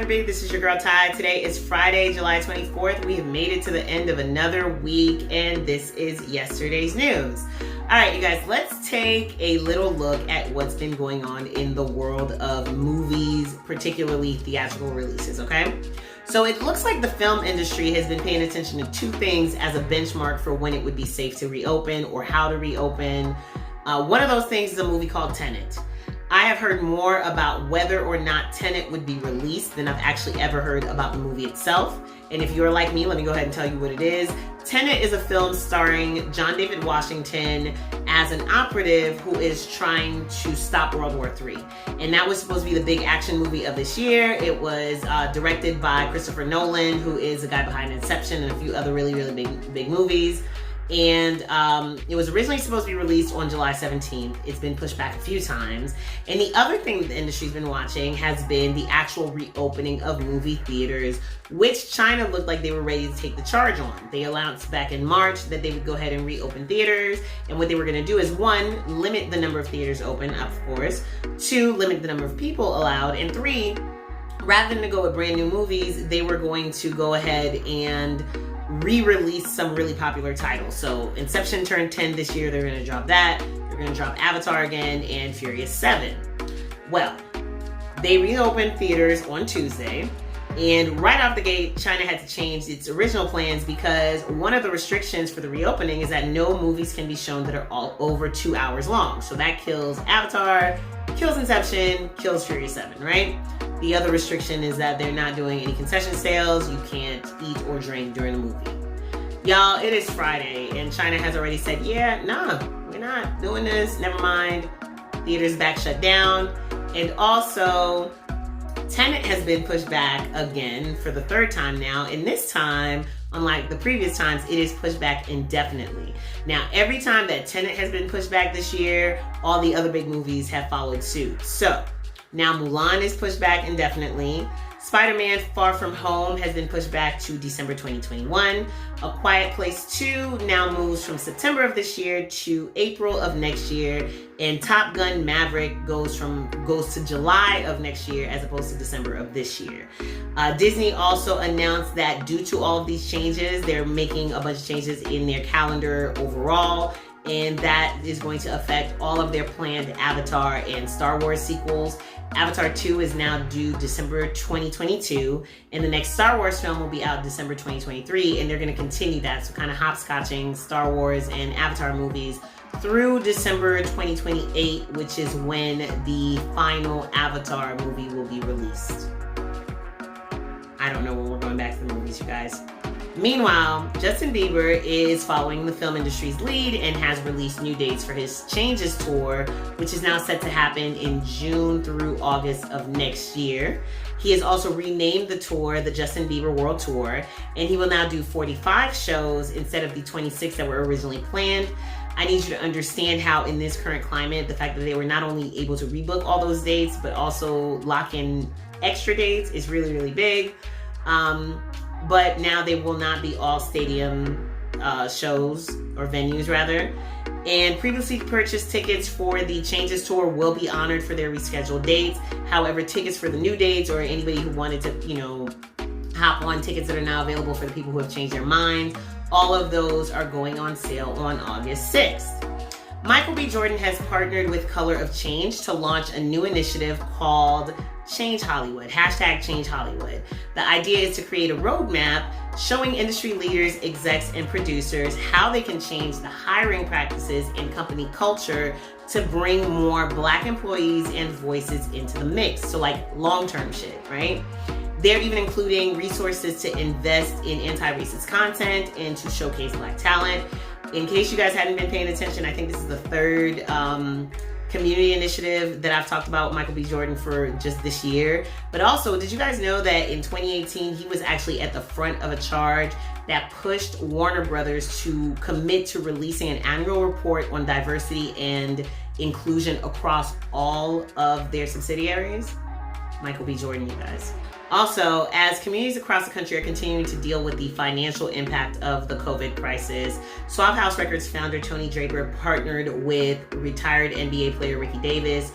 everybody? This is your girl Ty. Today is Friday, July 24th. We have made it to the end of another week, and this is yesterday's news. All right, you guys, let's take a little look at what's been going on in the world of movies, particularly theatrical releases, okay? So it looks like the film industry has been paying attention to two things as a benchmark for when it would be safe to reopen or how to reopen. One of those things is a movie called Tenet. I have heard more about whether or not Tenet would be released than I've actually ever heard about the movie itself. And if you're like me, let me go ahead and tell you what it is. Tenet is a film starring John David Washington as an operative who is trying to stop World War III. And that was supposed to be the big action movie of this year. It was directed by Christopher Nolan, who is the guy behind Inception and a few other really, really big movies. And it was originally supposed to be released on July 17th. It's been pushed back a few times. And the other thing that the industry's been watching has been the actual reopening of movie theaters, which China looked like they were ready to take the charge on. They announced back in March that they would go ahead and reopen theaters. And what they were going to do is, one, limit the number of theaters open, of course. Two, limit the number of people allowed. And three, rather than to go with brand new movies, they were going to go ahead and re-release some really popular titles. So Inception turned 10 this year. They're going to drop that. They're going to drop Avatar again and Furious 7. Well, they reopened theaters on Tuesday. And right off the gate, China had to change its original plans because one of the restrictions for the reopening is that no movies can be shown that are all over 2 hours long. So that kills Avatar, kills Inception, kills Furious 7, right? The other restriction is that they're not doing any concession sales. You can't eat or drink during the movie. Y'all, it is Friday, and China has already said, yeah, nah, we're not doing this. Never mind. Theaters back shut down. And also, Tenet has been pushed back again for the third time now. And this time, unlike the previous times, it is pushed back indefinitely. Now, every time that Tenet has been pushed back this year, all the other big movies have followed suit. So, now Mulan is pushed back indefinitely. Spider-Man Far From Home has been pushed back to December 2021. A Quiet Place 2 now moves from September of this year to April of next year. And Top Gun Maverick goes to July of next year as opposed to December of this year. Disney also announced that due to all of these changes, they're making a bunch of changes in their calendar overall. And that is going to affect all of their planned Avatar and Star Wars sequels. Avatar 2 is now due December 2022, and the next Star Wars film will be out December 2023, and they're going to continue that. So kind of hopscotching Star Wars and Avatar movies through December 2028, which is when the final Avatar movie will be released. I don't know when we're going back to the movies, you guys. Meanwhile, Justin Bieber is following the film industry's lead and has released new dates for his Changes tour, which is now set to happen in June through August of next year. He has also renamed the tour the Justin Bieber World Tour, and he will now do 45 shows instead of the 26 that were originally planned. I need you to understand how in this current climate, the fact that they were not only able to rebook all those dates, but also lock in extra dates is really, really big. But now they will not be all stadium shows or venues rather. And previously purchased tickets for the Changes tour will be honored for their rescheduled dates. However, tickets for the new dates or anybody who wanted to, hop on tickets that are now available for the people who have changed their minds, all of those are going on sale on August 6th. Michael B. Jordan has partnered with Color of Change to launch a new initiative called Change Hollywood, #Change Hollywood. The idea is to create a roadmap showing industry leaders, execs, and producers how they can change the hiring practices and company culture to bring more Black employees and voices into the mix. So like long-term shit, right? They're even including resources to invest in anti-racist content and to showcase Black talent. In case you guys hadn't been paying attention, I think this is the third community initiative that I've talked about with Michael B. Jordan for just this year. But also, did you guys know that in 2018, he was actually at the front of a charge that pushed Warner Brothers to commit to releasing an annual report on diversity and inclusion across all of their subsidiaries? Michael B. Jordan, you guys. Also, as communities across the country are continuing to deal with the financial impact of the COVID crisis, Swap House Records founder Tony Draper partnered with retired NBA player Ricky Davis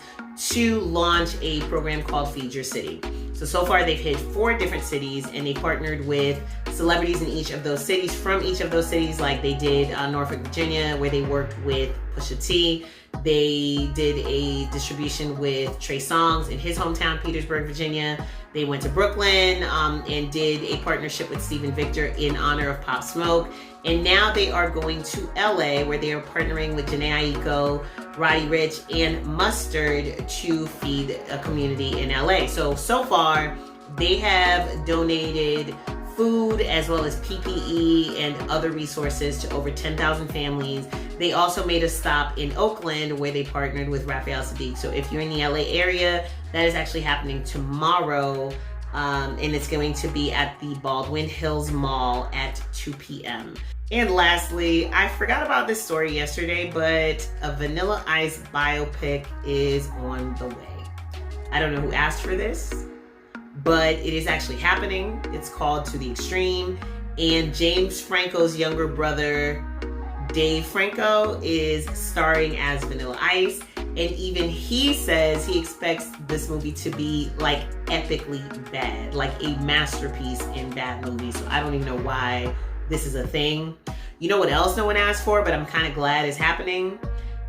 to launch a program called Feed Your City. So far they've hit 4 different cities, and they partnered with celebrities in each of those cities, from each of those cities, like they did Norfolk, Virginia, where they worked with Pusha T. They did a distribution with Trey Songz in his hometown, Petersburg, Virginia. They went to Brooklyn and did a partnership with Stephen Victor in honor of Pop Smoke. And now they are going to LA, where they are partnering with Jhene, Aiko, Roddy Ricch, and Mustard to feed a community in LA. So far, they have donated food as well as PPE and other resources to over 10,000 families. They also made a stop in Oakland, where they partnered with Raphael Sadiq. So if you're in the LA area, that is actually happening tomorrow. And it's going to be at the Baldwin Hills Mall at 2 p.m. And lastly, I forgot about this story yesterday, but a Vanilla Ice biopic is on the way. I don't know who asked for this, but it is actually happening. It's called To the Extreme, and James Franco's younger brother, Dave Franco, is starring as Vanilla Ice. And even he says he expects this movie to be like epically bad, like a masterpiece in bad movies. So I don't even know why this is a thing. You know what else no one asked for, but I'm kind of glad is happening?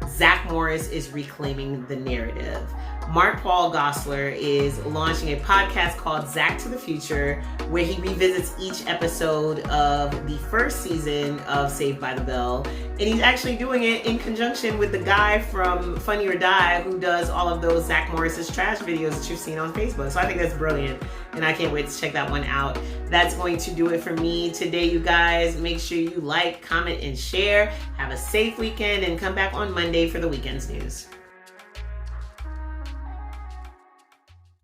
Zach Morris is reclaiming the narrative. Mark Paul Gosselaar is launching a podcast called Zach to the Future, where he revisits each episode of the first season of Saved by the Bell. And he's actually doing it in conjunction with the guy from Funny or Die, who does all of those Zach Morris's trash videos that you've seen on Facebook. So I think that's brilliant, and I can't wait to check that one out. That's going to do it for me today, you guys. Make sure you like, comment, and share. Have a safe weekend, and come back on Monday for the weekend's news.